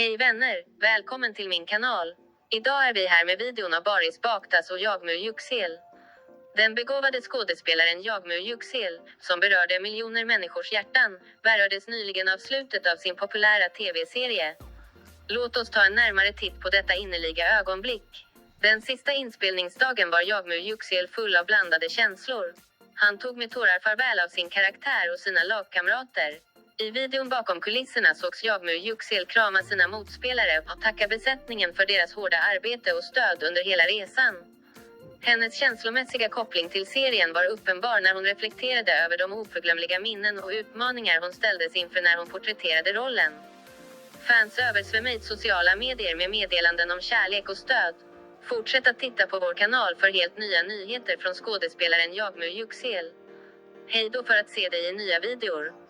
Hej vänner, välkommen till min kanal. Idag är vi här med videon av Barış, Baktaş och Yağmur Yüksel. Den begåvade skådespelaren Yağmur Yüksel, som berörde miljoner människors hjärtan, berördes nyligen av slutet av sin populära tv-serie. Låt oss ta en närmare titt på detta innerliga ögonblick. Den sista inspelningsdagen var Yağmur Yüksel full av blandade känslor. Han tog med tårar farväl av sin karaktär och sina lagkamrater. I videon bakom kulisserna sågs Yağmur Yüksel krama sina motspelare och tacka besättningen för deras hårda arbete och stöd under hela resan. Hennes känslomässiga koppling till serien var uppenbar när hon reflekterade över de oförglömliga minnen och utmaningar hon ställdes inför när hon porträtterade rollen. Fans översvämmade sociala medier med meddelanden om kärlek och stöd. Fortsätt att titta på vår kanal för helt nya nyheter från skådespelaren Yağmur Yüksel. Hej då för att se dig i nya videor.